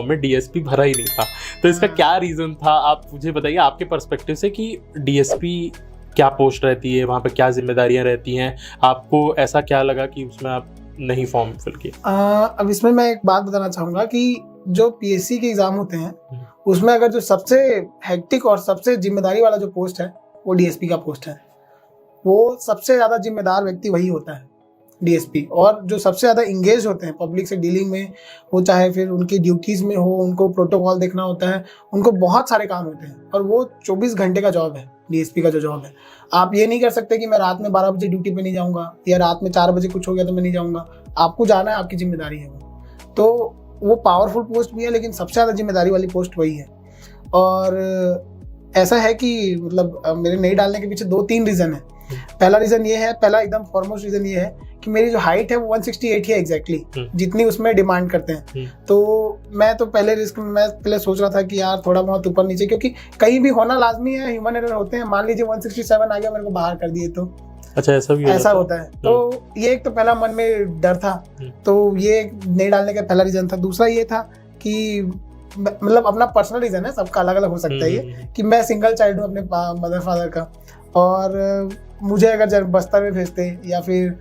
Form में DSP भरा ही नहीं था, तो इसका क्या रीज़न था? आप मुझे बताइए आपके पर्सपेक्टिव से कि डीएसपी क्या पोस्ट रहती है, वहाँ पे क्या जिम्मेदारियाँ रहती हैं, आपको ऐसा क्या लगा कि उसमें आप नहीं फॉर्म फिल किया? अब इसमें मैं एक बात बताना चाहूँगा कि जो पीएससी के एग्ज़ाम होते हैं उसमें अगर जो सबसे हेक्टिक और सबसे जिम्मेदारी वाला जो पोस्ट है वो डीएसपी का पोस्ट है। वो सबसे ज़्यादा जिम्मेदार व्यक्ति वही होता है, डीएसपी। और जो सबसे ज़्यादा इंगेज होते हैं पब्लिक से डीलिंग में, वो चाहे फिर उनकी ड्यूटीज़ में हो, उनको प्रोटोकॉल देखना होता है, उनको बहुत सारे काम होते हैं और वो 24 घंटे का जॉब है डीएसपी का जो जॉब है। आप ये नहीं कर सकते कि मैं रात में 12 बजे ड्यूटी पे नहीं जाऊँगा या रात में 4 बजे कुछ हो गया तो मैं नहीं जाऊँगा। आपको जाना है, आपकी जिम्मेदारी है वो। तो वो पावरफुल पोस्ट भी है लेकिन सबसे ज़्यादा जिम्मेदारी वाली पोस्ट वही है। और ऐसा है कि मतलब मेरे नहीं डालने के पीछे 2-3 रीज़न है। पहला रीज़न ये है, पहला एकदम फॉरमोस्ट रीज़न ये है कि मेरी जो हाइट है वो 168 है एग्जैक्टली, जितनी उसमें डिमांड करते हैं। तो मैं तो पहले सोच रहा था कि यार थोड़ा बहुत ऊपर नीचे, क्योंकि कहीं भी होना लाजमी है, ह्यूमन एरर होते हैं। मान लीजिए 167 आ गया, मेरे को बाहर कर दिए तो अच्छा ऐसा होता है। तो ये एक तो पहला मन में डर था, तो ये नहीं डालने का पहला रीज़न था। दूसरा ये था कि मतलब अपना पर्सनल रीज़न है, सबका अलग अलग हो सकता है ये, कि मैं सिंगल चाइल्ड हूँ अपने मदर फादर का, और मुझे अगर बस्तर में भेजते या फिर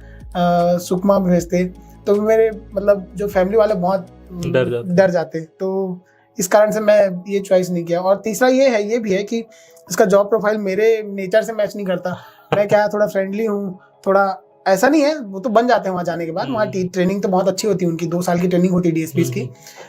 सुकमा में भेजते तो मेरे मतलब जो फैमिली वाले बहुत डर जाते। तो इस कारण से मैं ये चॉइस नहीं किया। और तीसरा ये भी है कि इसका जॉब प्रोफाइल मेरे नेचर से मैच नहीं करता। मैं क्या थोड़ा फ्रेंडली हूँ, थोड़ा ऐसा नहीं है, वो तो बन जाते हैं वहाँ जाने के बाद। वहाँ ट्रेनिंग तो बहुत अच्छी होती है उनकी, 2 साल की ट्रेनिंग होती है डीएसपी की,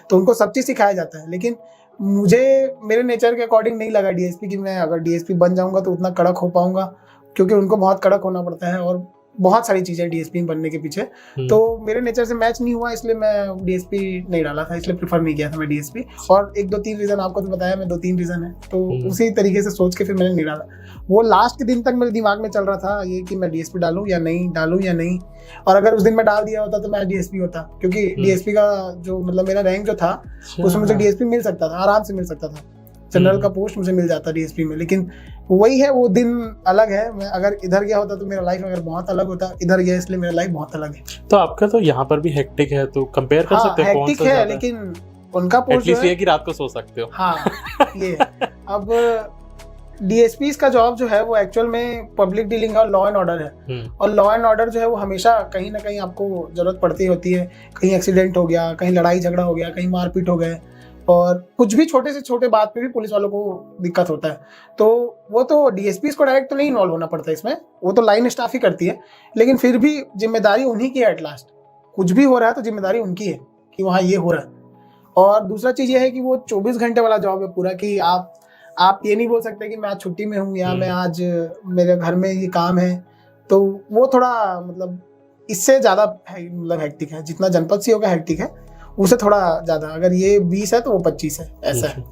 तो उनको सब चीज़ सिखाया जाता है। लेकिन मुझे मेरे नेचर के अकॉर्डिंग नहीं लगा डीएसपी कि मैं अगर डीएसपी बन जाऊँगा तो उतना कड़क हो पाऊँगा, क्योंकि उनको बहुत कड़क होना पड़ता है और बहुत सारी चीज़ें डीएसपी बनने के पीछे। तो मेरे नेचर से मैच नहीं हुआ, इसलिए मैं डीएसपी नहीं डाला था, इसलिए प्रेफर नहीं किया था मैं डीएसपी। और 1-2-3 रीज़न आपको तो बताया मैं, 2-3 रीज़न है, तो उसी तरीके से सोच के फिर मैंने नहीं डाला। वो लास्ट के दिन तक मेरे दिमाग में चल रहा था ये कि मैं डीएसपी डालूं या नहीं। और अगर उस दिन मैं डाल दिया होता तो मैं डीएसपी होता, क्योंकि डीएसपी का जो मतलब मेरा रैंक जो था उसमें मुझे डीएसपी मिल सकता था, आराम से मिल सकता था। जनरल का पोस्ट मुझे मिल जाता डीएसपी में। लेकिन वही है, वो दिन अलग है। मैं अगर इधर गया होता तो मेरा लाइफ अगर बहुत अलग होता, इधर गया इसलिए मेरा लाइफ बहुत अलग है। तो आपका तो यहाँ पर भी हेक्टिक है, तो कंपेयर कर सकते हैं कौन सा है, लेकिन उनका पोस्ट एटलीस्ट ये कि रात को सो सकते हो। हाँ ये अब डीएसपी का जॉब जो है वो एक्चुअल में पब्लिक डीलिंग और लॉ एंड ऑर्डर है। और लॉ एंड ऑर्डर जो है वो हमेशा कहीं ना कहीं आपको जरूरत पड़ती होती है। कहीं एक्सीडेंट हो गया, कहीं लड़ाई झगड़ा हो गया, कहीं मारपीट हो गए, और कुछ भी छोटे से छोटे बात पे भी पुलिस वालों को दिक्कत होता है। तो वो तो डीएसपी को डायरेक्ट तो नहीं इन्वॉल्व होना पड़ता इसमें, वो तो लाइन स्टाफ ही करती है, लेकिन फिर भी जिम्मेदारी उन्हीं की है। एट लास्ट कुछ भी हो रहा है तो जिम्मेदारी उनकी है कि वहाँ ये हो रहा है। और दूसरा चीज़ ये है कि वो 24 घंटे वाला जॉब है पूरा, कि आप ये नहीं बोल सकते कि मैं आज छुट्टी में हूँ या मैं आज मेरे घर में ये काम है। तो वो थोड़ा मतलब इससे ज़्यादा मतलब हेक्टिक है। जितना जनपद सीओ का हेक्टिक है उससे थोड़ा ज़्यादा, अगर ये 20 है तो वो 25 है, ऐसा है।